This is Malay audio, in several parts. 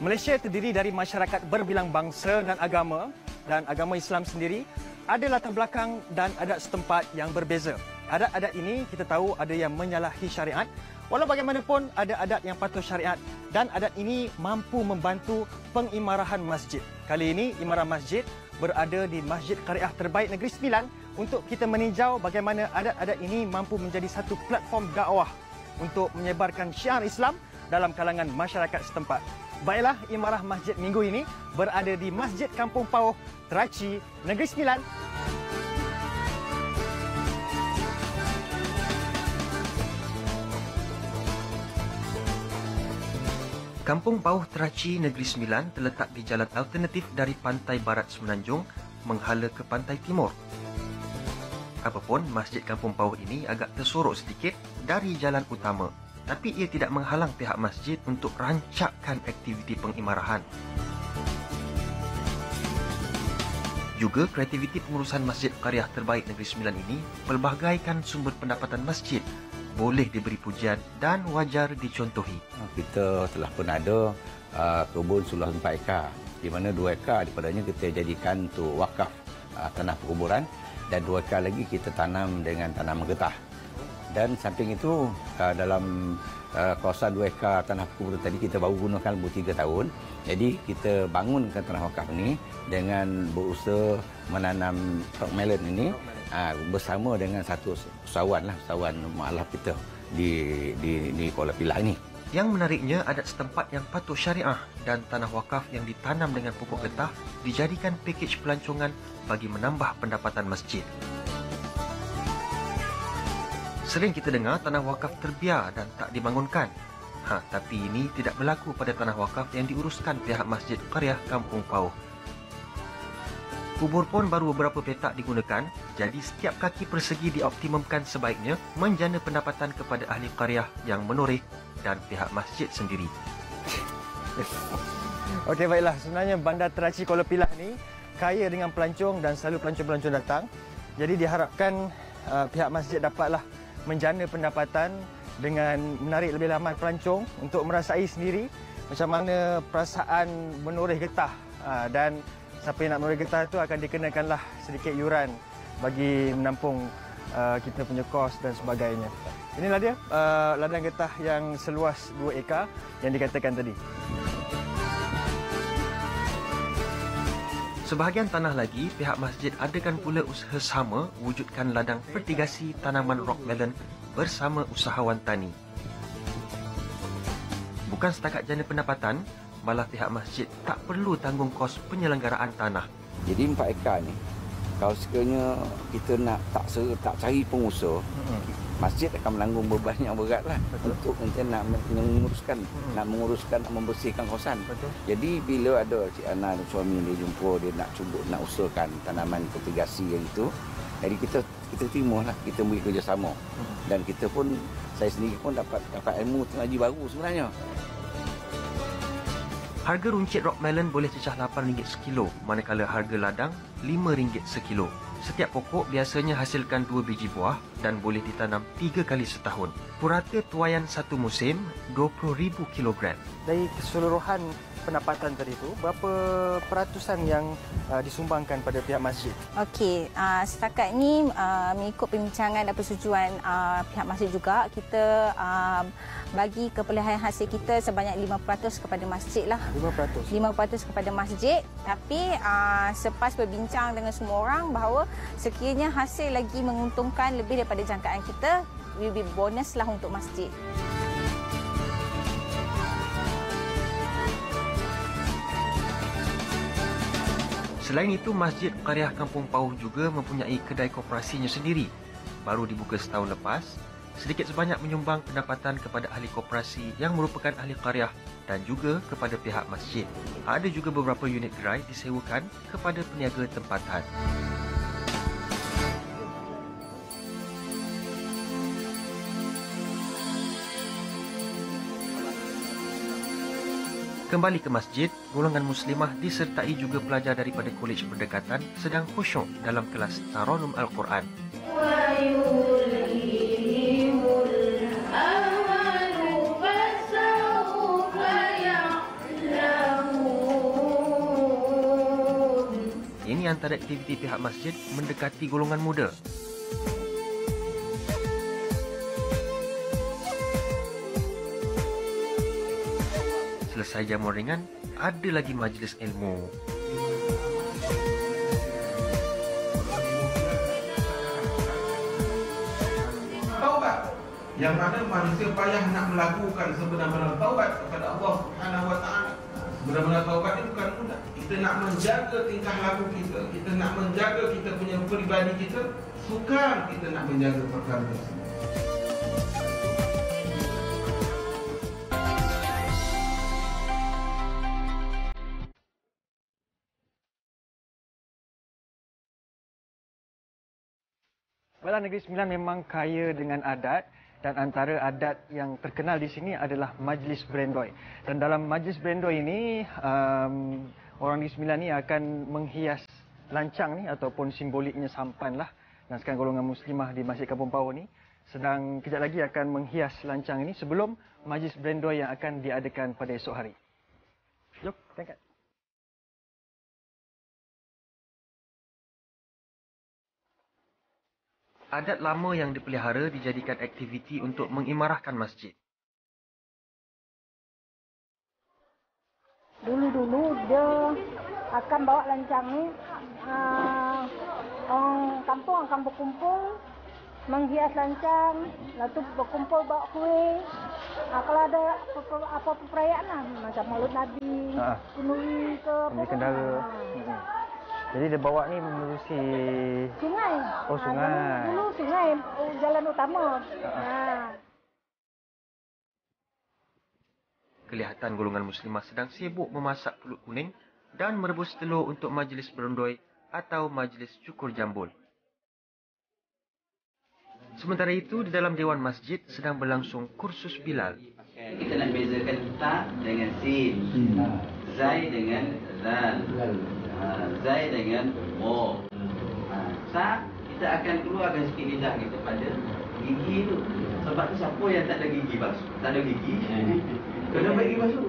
Malaysia terdiri dari masyarakat berbilang bangsa dan agama Islam sendiri ada latar belakang dan adat setempat yang berbeza. Adat-adat ini kita tahu ada yang menyalahi syariat. Walau bagaimanapun ada adat yang patuh syariat dan adat ini mampu membantu pengimarahan masjid. Kali ini imarah masjid berada di Masjid Qaryah terbaik Negeri Sembilan untuk kita meninjau bagaimana adat-adat ini mampu menjadi satu platform dakwah untuk menyebarkan syiar Islam dalam kalangan masyarakat setempat. Baiklah, imarah masjid minggu ini berada di Masjid Kampung Pauh, Teraci, Negeri Sembilan. Kampung Pauh Teraci Negeri Sembilan terletak di jalan alternatif dari pantai barat Semenanjung menghala ke pantai timur. Apapun, Masjid Kampung Pauh ini agak tersorok sedikit dari jalan utama, tapi ia tidak menghalang pihak masjid untuk rancakkan aktiviti pengimarahan. Juga kreativiti pengurusan Masjid Qaryah terbaik Negeri Sembilan ini pelbagaikan sumber pendapatan masjid boleh diberi pujian dan wajar dicontohi. Kita telah pun ada kebun seluas 4 ekar, di mana 2 ekar daripadanya kita jadikan untuk wakaf tanah perkuburan dan 2 ekar lagi kita tanam dengan tanaman getah. Dan samping itu dalam kawasan 2 ekar tanah perkuburan tadi kita baru gunakan lebih 3 tahun. Jadi kita bangunkan tanah wakaf ini dengan berusaha menanam rock melon ini bersama dengan satu usahawan mualaf kita di Kuala Pilah ini. Yang menariknya, adat setempat yang patuh syariah dan tanah wakaf yang ditanam dengan pupuk getah dijadikan pakej pelancongan bagi menambah pendapatan masjid. Sering kita dengar tanah wakaf terbiar dan tak dibangunkan. Tapi ini tidak berlaku pada tanah wakaf yang diuruskan pihak Masjid Qaryah Kampung Pauh. Kubur pun baru beberapa petak digunakan, jadi setiap kaki persegi dioptimumkan sebaiknya menjana pendapatan kepada ahli qaryah yang menoreh dan pihak masjid sendiri. Okey, baiklah. Sebenarnya Bandar Teraci Kuala Pilah ni kaya dengan pelancong dan selalu pelancong-pelancong datang. Jadi diharapkan pihak masjid dapatlah menjana pendapatan dengan menarik lebih ramai pelancong untuk merasai sendiri macam mana perasaan menoreh getah dan siapa yang nak menoreh getah itu akan dikenakanlah sedikit yuran bagi menampung kita punya kos dan sebagainya. Inilah dia ladang getah yang seluas 2 ekar yang dikatakan tadi. Sebahagian tanah lagi, pihak masjid adakan pula usaha sama wujudkan ladang fertigasi tanaman rock melon bersama usahawan tani. Bukan setakat jana pendapatan, malah pihak masjid tak perlu tanggung kos penyelenggaraan tanah. Jadi 4 ekar ni, kalau sekiranya kita nak tak cari pengusaha, masjid akan menanggung beban yang beratlah untuk nanti nak menguruskan, nak membersihkan kawasan. Jadi bila ada Cik Ana dan suami dia jumpa, dia nak cuba nak usahakan tanaman fertigasi yang itu, jadi kita terimalah, kita beri kerjasama. Dan kita pun, saya sendiri pun dapat ilmu teknologi baru sebenarnya. Harga runcit rock melon boleh cecah RM8 sekilo, manakala harga ladang RM5 sekilo. Setiap pokok biasanya hasilkan 2 biji buah dan boleh ditanam 3 kali setahun. Purata tuaian satu musim, 20,000 kilogram. Dari keseluruhan pendapatan tadi itu, berapa peratusan yang disumbangkan pada pihak masjid? Okey, setakat ini mengikut perbincangan dan persetujuan pihak masjid juga, kita bagi kepeliharaan hasil kita sebanyak 5% kepada masjid lah. 5% kepada masjid. Tapi selepas berbincang dengan semua orang bahawa sekiranya hasil lagi menguntungkan lebih daripada jangkaan kita, will be bonus lah untuk masjid. Selain itu, Masjid Qaryah Kampung Pauh juga mempunyai kedai koperasinya sendiri. Baru dibuka setahun lepas, sedikit sebanyak menyumbang pendapatan kepada ahli koperasi yang merupakan ahli qaryah dan juga kepada pihak masjid. Ada juga beberapa unit gerai disewakan kepada peniaga tempatan. Kembali ke masjid, golongan muslimah disertai juga pelajar daripada kolej berdekatan sedang khusyuk dalam kelas Taranum Al-Quran. ini antara aktiviti pihak masjid mendekati golongan muda. Selesai jamuan ringan, ada lagi majlis ilmu. Taubat, yang mana manusia payah nak melakukan sebenar-benar taubat kepada Allah Subhanahu Wa Taala. Sebenar-benar taubat ini bukan mudah. Kita nak menjaga tingkah laku kita, kita nak menjaga kita punya peribadi kita, sukar kita nak menjaga perkara tersebut. Baiklah, Negeri Sembilan memang kaya dengan adat, dan antara adat yang terkenal di sini adalah Majlis Berendoi. Dan dalam Majlis Berendoi ini, orang Negeri Sembilan ni akan menghias lancang ni ataupun simboliknya sampan lah. Dan sekarang golongan muslimah di Masjid Kampung Pauh ni sedang kejap lagi akan menghias lancang ini sebelum Majlis Berendoi yang akan diadakan pada esok hari. Jom, kita angkat. Adat lama yang dipelihara dijadikan aktiviti untuk mengimarahkan masjid. Dulu-dulu dia akan bawa lancang ni, orang kampung akan berkumpul menghias lancang, lalu berkumpul bawa kuih. Kalau ada apa-apa perayaan lah, macam Maulud Nabi, Kunui ke apa. Kendara. Jadi dia bawa ni menerusi sungai. Oh, sungai. Dulu sungai, jalan utama. Kelihatan golongan muslimah sedang sibuk memasak pulut kuning dan merebus telur untuk majlis berendoi atau majlis cukur jambul. Sementara itu, di dalam Dewan Masjid sedang berlangsung kursus Bilal. Kita nak bezakan kita dengan sin, zai dengan zal, zai dengan mo. Sa kita akan keluarkan sikit lidah kita pada gigi tu. Sebab tu siapa yang tak ada gigi basuh, tak ada gigi, kena bagi gigi basuh.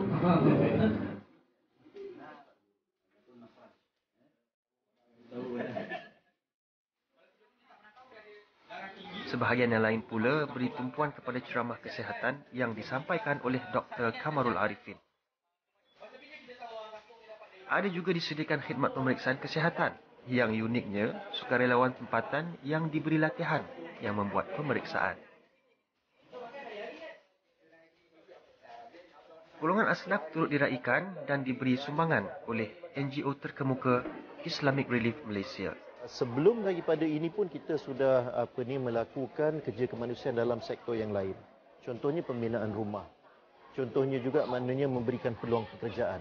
Sebahagian yang lain pula beri tumpuan kepada ceramah kesihatan yang disampaikan oleh Dr. Kamarul Arifin. Ada juga disediakan khidmat pemeriksaan kesihatan yang uniknya sukarelawan tempatan yang diberi latihan yang membuat pemeriksaan. Golongan asnaf turut diraikan dan diberi sumbangan oleh NGO terkemuka Islamic Relief Malaysia. Sebelum daripada ini pun kita sudah melakukan kerja kemanusiaan dalam sektor yang lain. Contohnya pembinaan rumah. Contohnya juga maknanya memberikan peluang pekerjaan.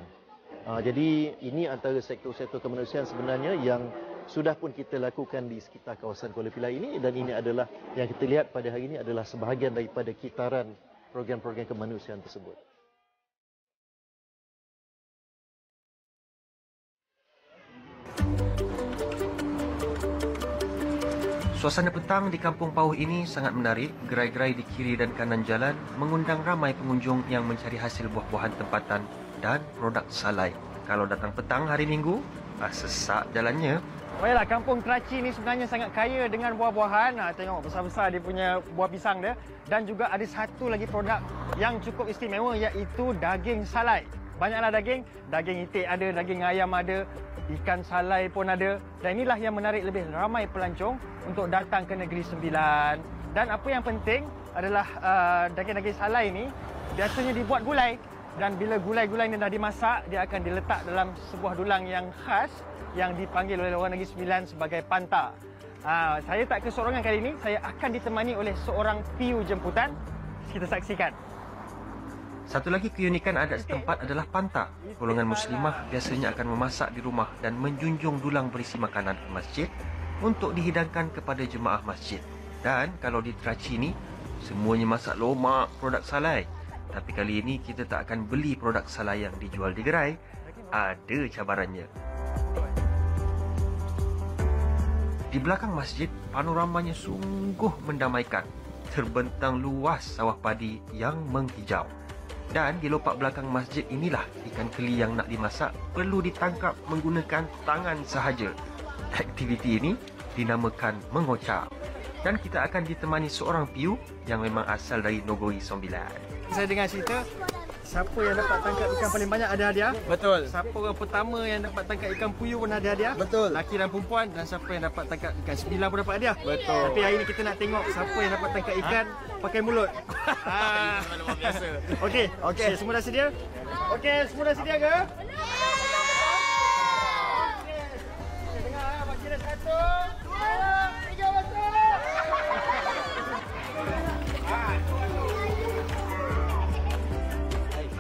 Jadi ini antara sektor-sektor kemanusiaan sebenarnya yang sudah pun kita lakukan di sekitar kawasan Kuala Pilah ini, dan ini adalah yang kita lihat pada hari ini adalah sebahagian daripada kitaran program-program kemanusiaan tersebut. Suasana petang di Kampung Pauh ini sangat menarik. Gerai-gerai di kiri dan kanan jalan mengundang ramai pengunjung yang mencari hasil buah-buahan tempatan dan produk salai. Kalau datang petang hari Minggu, sesak jalannya. Baiklah, Kampung Kerachi ni sebenarnya sangat kaya dengan buah-buahan. Tengok besar-besar dia punya buah pisang dia. Dan juga ada satu lagi produk yang cukup istimewa, iaitu daging salai. Banyaklah daging. Daging itik ada, daging ayam ada, ikan salai pun ada. Dan inilah yang menarik lebih ramai pelancong untuk datang ke Negeri Sembilan. Dan apa yang penting adalah daging-daging salai ini biasanya dibuat gulai. Dan bila gulai-gulai ini dah dimasak, dia akan diletak dalam sebuah dulang yang khas yang dipanggil oleh orang Negeri Sembilan sebagai panta. Saya tak kesorangan kali ini. Saya akan ditemani oleh seorang PU jemputan. Kita saksikan. Satu lagi keunikan adat setempat adalah panta. Golongan muslimah biasanya akan memasak di rumah dan menjunjung dulang berisi makanan ke masjid untuk dihidangkan kepada jemaah masjid. Dan kalau di Kerachi ni, semuanya masak lomak produk salai. Tapi kali ini kita tak akan beli produk salai yang dijual di gerai. Ada cabarannya. Di belakang masjid, panoramanya sungguh mendamaikan. Terbentang luas sawah padi yang menghijau. Dan di lopak belakang masjid inilah ikan keli yang nak dimasak perlu ditangkap menggunakan tangan sahaja. Aktiviti ini dinamakan mengocap. Dan kita akan ditemani seorang piu yang memang asal dari Nogoi 9. Saya dengar cerita, siapa yang dapat tangkap ikan paling banyak ada hadiah. Betul. Siapa orang pertama yang dapat tangkap ikan puyuh pun ada hadiah. Betul. Laki dan perempuan, dan siapa yang dapat tangkap ikan 9 pun dapat hadiah. Betul. Tapi hari ni kita nak tengok siapa yang dapat tangkap ikan pakai mulut. Luar biasa. Okey, okey, semua dah sedia? Okey, semua dah sedia ke?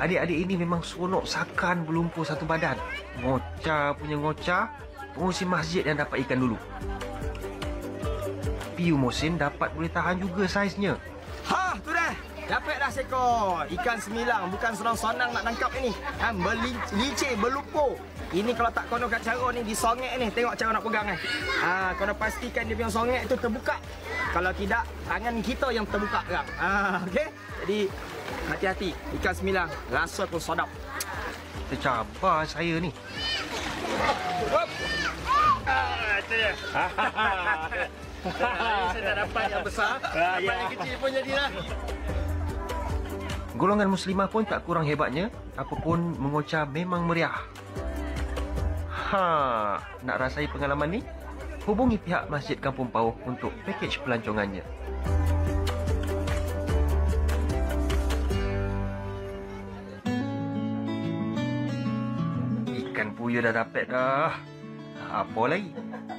Adik-adik ini memang seronok sakan berlumpur satu badan. Ngocah punya ngocah, pengurusi masjid yang dapat ikan dulu. Piu Mohsin dapat boleh tahan juga saiznya. Ha, tu dah. Dapat dah seekor. Ikan 9. Bukan senang-senang nak tangkap ini. Licin, berlumpur. Ini kalau tak kono kat cara ni, disongek ni. Tengok cara nak pegang ni. Kono pastikan dia punya songek tu terbuka. Kalau tidak, tangan kita yang terbuka. Okey? Jadi, hati-hati. Ikan 9. Rasa pun sedap. Tercabar saya ni. Itu dia. Saya tak dapat yang besar. Dapat yang kecil pun jadilah. Golongan muslimah pun tak kurang hebatnya. Apapun mengocah memang meriah. Nak rasai pengalaman ni? Hubungi pihak Masjid Kampung Pauh untuk pakej pelancongannya. Ikan puyuh dah dapat dah. Apa lagi?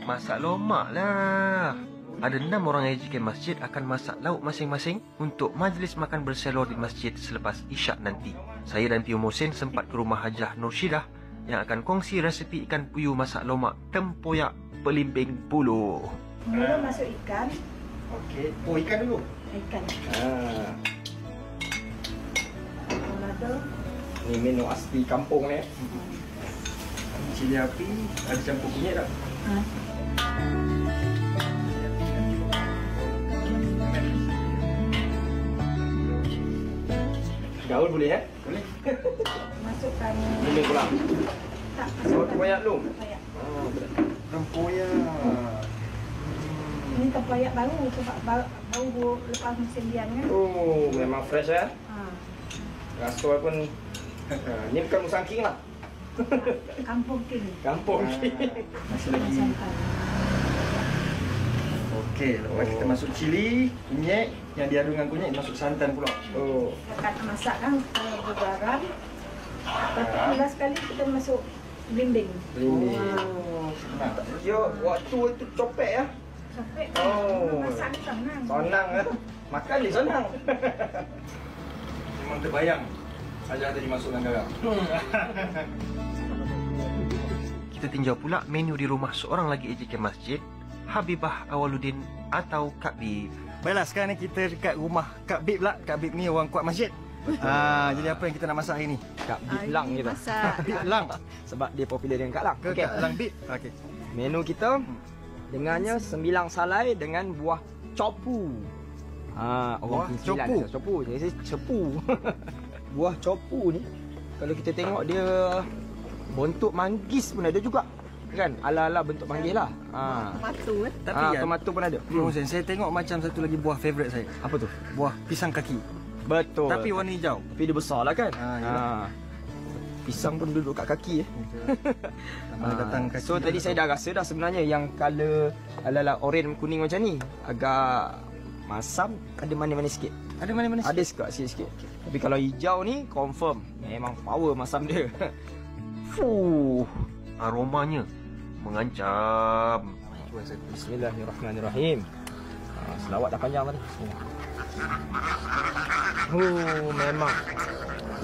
Masak lomak lah. Ada 6 orang AJK masjid akan masak lauk masing-masing untuk majlis makan berselor di masjid selepas isyak nanti. Saya dan Piu Mohsin sempat ke rumah Hajah Nurshidah yang akan kongsi resepi ikan puyuh masak lomak tempoyak Pelimbing Puluh. Mula masuk ikan. Okey. Oh, ikan dulu. Ikan. Lado. Ni menu asli kampung ni. Cili api, ada campur kunyit tak? Gaul boleh ya? Boleh. Masukkan. Ini pula. Tak, Oh, masukkan. tempoyak belum? Tempoyak. Tempoyak. Ini tempoyak baru sebab baru lepas musim diam kan. Oh, memang fresh ya. Rasa pun ni bukan musangking lah. Kampung king. Kampung. Masih lagi. Okey, lepas kita masuk cili, kunyit, yang diadu dengan kunyit masuk santan pula. Oh. Dekat masak kan kalau bergaram. Tapi bila sekali kita masuk blimbing. Oh, senang. Dia waktu itu copek ya. Sampai masak ni senang. Senang ya. Makan dia senang. Memang terbayang. Saja tadi masuk dengan garam. Kita tinjau pula menu di rumah seorang lagi AJK masjid, Habibah Awaluddin atau Kak Bib. Baiklah, sekarang ni kita dekat rumah Kak Bib pula. Kak Bib ni orang kuat masjid. Jadi apa yang kita nak masak hari ni? Kak Bib Lang kita. Bib Lang. Sebab dia popular dengan Kak Lang. Ke Kak Lang Bib? Okey. Menu kita dengannya 9 salai dengan buah copu. Buah Orang copu? Copu. Jadi cepu. Buah copu ni kalau kita tengok dia bentuk manggis pun ada juga. Kan? Ala-ala bentuk manggis lah. Tomato Tapi tomato pun ada. Mohsin, saya tengok macam satu lagi buah favourite saya. Apa tu? Buah pisang kaki. Betul. Tapi warna hijau. Tapi dia besar lah kan? Yalah. Pisang pun duduk kat kaki. Datang kaki. So tadi saya dah rasa dah sebenarnya yang colour ala-ala oren kuning macam ni agak masam, ada manis-manis sikit. Ada mana-mana Ada sikit-sikit. Tapi kalau hijau ni confirm memang power masam dia. Aromanya mengancam. Bismillahirrahmanirrahim. Selawat dah panjang tadi. Memang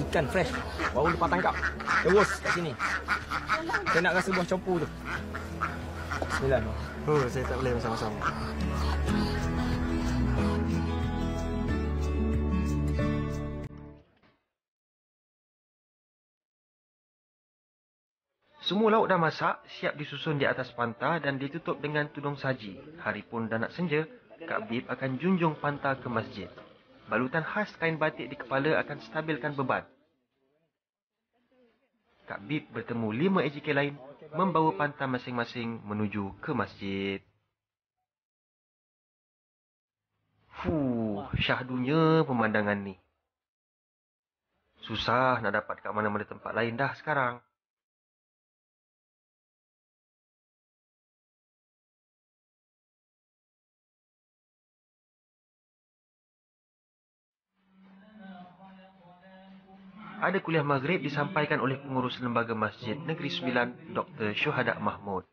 ikan fresh. Baru lepas tangkap. Terus kat sini. Saya nak rasa buah copu tu. Bismillahirrahmanirrahim. saya tak boleh masam-masam. Semua lauk dah masak, siap disusun di atas panta dan ditutup dengan tudung saji. Hari pun dah nak senja, Kak Bib akan junjung panta ke masjid. Balutan khas kain batik di kepala akan stabilkan beban. Kak Bib bertemu 5 AJK lain membawa panta masing-masing menuju ke masjid. Syahdunya pemandangan ni. Susah nak dapat kat mana-mana tempat lain dah sekarang. Ada kuliah maghrib disampaikan oleh pengurus lembaga Masjid Negeri Sembilan, Dr. Syuhada Mahmud.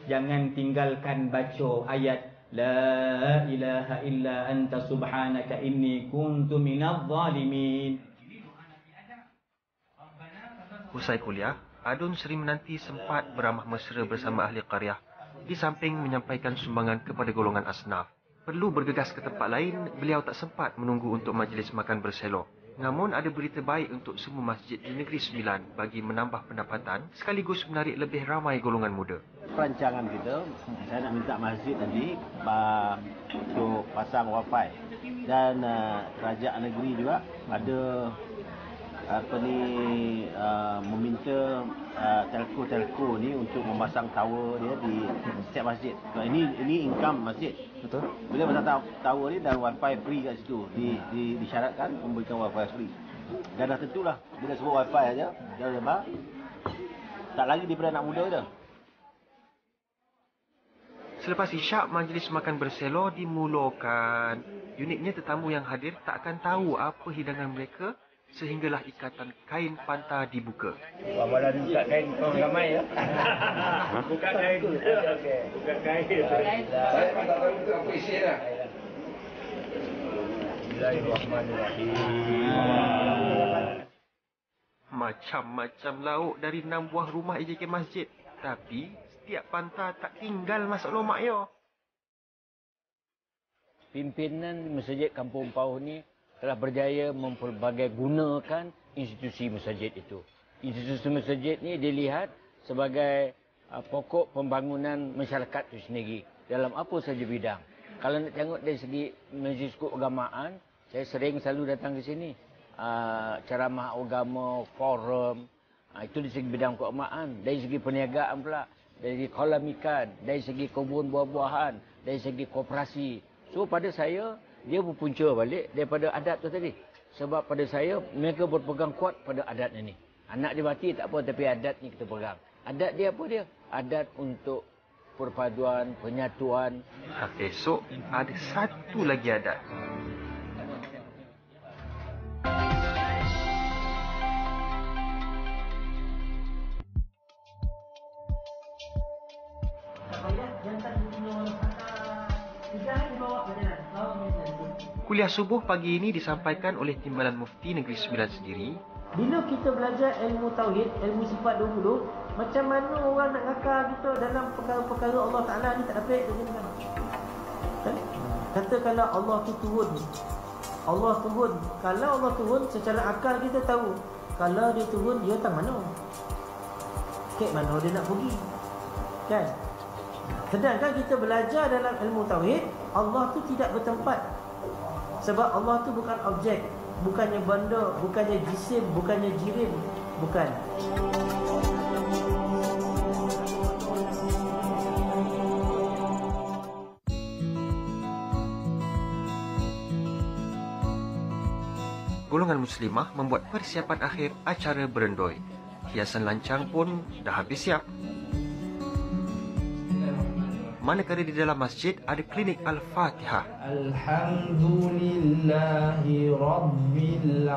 Jangan tinggalkan baca ayat La ilaha illa anta subhanaka inni kuntu minadh zalimin. Usai kuliah, Adun Sri Menanti sempat beramah mesra bersama ahli qaryah di samping menyampaikan sumbangan kepada golongan asnaf. Perlu bergegas ke tempat lain, beliau tak sempat menunggu untuk majlis makan berselo. Namun ada berita baik untuk semua masjid di Negeri Sembilan bagi menambah pendapatan sekaligus menarik lebih ramai golongan muda. Perancangan kita, saya nak minta masjid nanti untuk pasang wifi dan kerajaan negeri juga ada meminta telco ni untuk memasang tower dia di setiap masjid. Ini income masjid. Betul. Bila pasang tower ni dan wifi free kat situ, disyaratkan memberikan wifi free. Dan dah tentulah bila sebut wifi aja, dah lebar. Tak lagi daripada anak muda dah. Selepas isyak, majlis makan berselo dimulakan. Uniknya tetamu yang hadir tak akan tahu apa hidangan mereka sehinggalah ikatan kain panta dibuka. Amalan buka kain kau ramai ya. Buka kain. Okey, buka kain. Saya tak tahu itu apa isi dah. Bismillahirrahmanirrahim. Macam-macam lauk dari 6 buah rumah EJK Masjid. Tapi setiap panta tak tinggal masak lomak yo. Pimpinan Masjid Kampung Pauh ni telah berjaya mempelbagai gunakan institusi masjid itu. Institusi masjid ni dilihat sebagai pokok pembangunan masyarakat itu sendiri dalam apa saja bidang. Kalau nak tengok dari segi majlis keagamaan, saya sering selalu datang ke sini. Ceramah agama, forum, itu dari segi bidang keagamaan. Dari segi perniagaan pula, dari segi kolam ikan, dari segi kebun buah-buahan, dari segi koperasi. So pada saya, dia berpunca balik daripada adat tu tadi. Sebab pada saya, mereka berpegang kuat pada adat ini. Anak dia mati tak apa, tapi adat ni kita pegang. Adat dia apa dia? Adat untuk perpaduan, penyatuan. Esok ada satu lagi adat. Kuliah subuh pagi ini disampaikan oleh Timbalan Mufti Negeri Sembilan sendiri. Bila kita belajar ilmu tauhid, ilmu sifat 20, macam mana orang nak ngakal kita dalam perkara-perkara Allah Ta'ala ni tak dapat macam mana? Kan? Katakanlah Allah tu turun. Allah turun. Kalau Allah turun, secara akal kita tahu. Kalau dia turun, dia tak mana? Ke mana dia nak pergi? Kan? Sedangkan kita belajar dalam ilmu tauhid, Allah tu tidak bertempat. Sebab Allah tu bukan objek, bukannya benda, bukannya jisim, bukannya jirim, bukan. Golongan muslimah membuat persiapan akhir acara berendoi. Hiasan lancang pun dah habis siap. Manakala di dalam masjid ada klinik Al-Fatihah. Alhamdulillahi Rabbil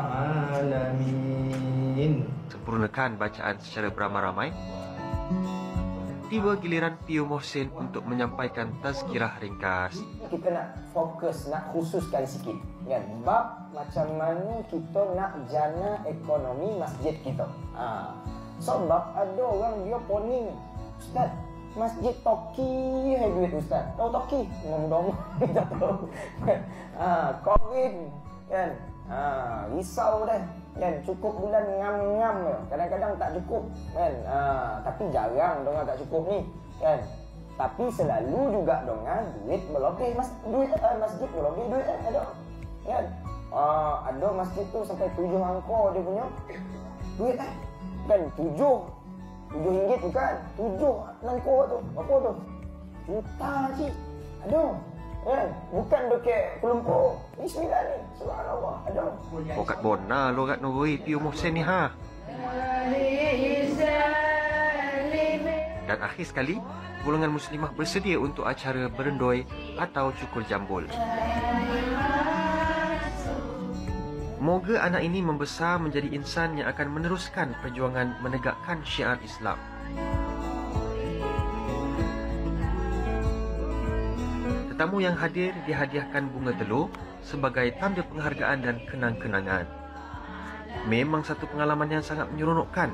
Alamin. Sempurnakan bacaan secara beramai-ramai. Tiba giliran Pio Mohsin untuk menyampaikan tazkirah ringkas. Kita nak fokus, nak khususkan sikit. Kan? Bab macam mana kita nak jana ekonomi masjid kita. Sebab ada orang dia poning. Ustaz, masjid Toki hai duit Ustaz. Tahu Toki? Mudah-mudahan tak tahu. Covid kan. Risau dah. Kan cukup bulan ngam-ngam je. Kadang-kadang tak cukup kan. Tapi jarang dong tak cukup ni kan. Tapi selalu juga dengan duit melebih duit masjid melebih duit ada. Kan? Ada masjid tu sampai 7 angka dia punya duit kan 7 RM7 bukan. 7 nangkuk tu. Berapa tu? Juta cik. Aduh. Kan? Bukan dekat Kuala Lumpur. Ni 9 ni. Subhanallah. Aduh. Kat bona lo kat Norway Piu Mohsen ni ha. Dan akhir sekali, golongan muslimah bersedia untuk acara berendoi atau cukur jambul. Moga anak ini membesar menjadi insan yang akan meneruskan perjuangan menegakkan syiar Islam. Tetamu yang hadir dihadiahkan bunga telur sebagai tanda penghargaan dan kenang-kenangan. Memang satu pengalaman yang sangat menyeronokkan.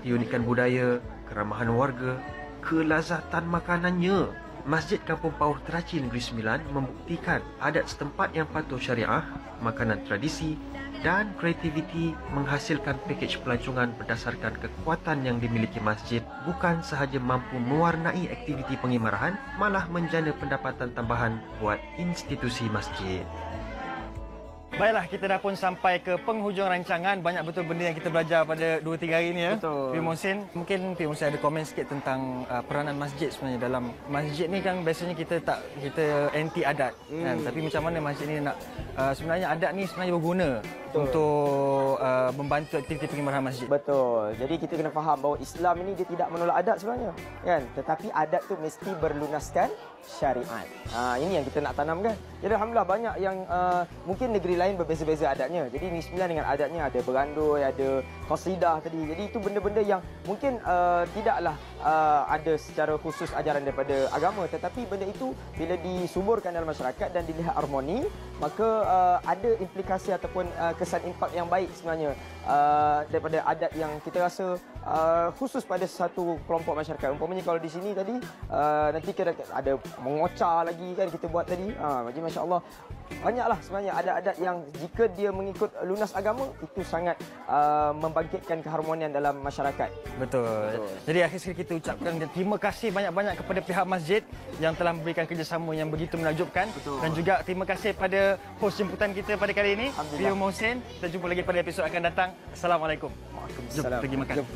Keunikan budaya, keramahan warga, kelazatan makanannya. Masjid Kampung Pauh Teraci Negeri Sembilan membuktikan adat setempat yang patuh syariah, makanan tradisi dan kreativiti menghasilkan pakej pelancongan berdasarkan kekuatan yang dimiliki masjid bukan sahaja mampu mewarnai aktiviti pengimarahan, malah menjana pendapatan tambahan buat institusi masjid. Baiklah, kita dah pun sampai ke penghujung rancangan. Banyak betul benda yang kita belajar pada 2-3 hari ini ya. Betul. Piu Mohsen, mungkin Piu Mohsen ada komen sikit tentang peranan masjid sebenarnya dalam masjid ni kan biasanya kita anti adat kan. Tapi macam mana masjid ni nak sebenarnya adat ni sebenarnya berguna untuk membantu aktiviti pengimarahan masjid. Betul. Jadi kita kena faham bahawa Islam ini dia tidak menolak adat sebenarnya kan. Tetapi adat tu mesti berlunaskan syariat. Ini yang kita nak tanamkan. Jadi alhamdulillah banyak yang mungkin negeri lain berbeza-beza adatnya. Jadi Negeri Sembilan dengan adatnya ada berandoi, ada qasidah tadi. Jadi itu benda-benda yang mungkin tidaklah ada secara khusus ajaran daripada agama, tetapi benda itu bila disuburkan dalam masyarakat dan dilihat harmoni, maka ada implikasi ataupun kesan impak yang baik sebenarnya daripada adat yang kita rasa khusus pada satu kelompok masyarakat. Umpamanya kalau di sini tadi nanti kita ada mengocah lagi kan kita buat tadi. Jadi masya-Allah banyaklah sebenarnya adat-adat yang jika dia mengikut lunas agama itu sangat membangkitkan keharmonian dalam masyarakat. Betul. Jadi akhir sekali kita ucapkan terima kasih banyak-banyak kepada pihak masjid yang telah memberikan kerjasama yang begitu menakjubkan. Betul. Dan juga terima kasih pada hos jemputan kita pada kali ini, Piu Mohsen. Kita jumpa lagi pada episod akan datang. Assalamualaikum. Waalaikumsalam. Jom pergi makan. Jom.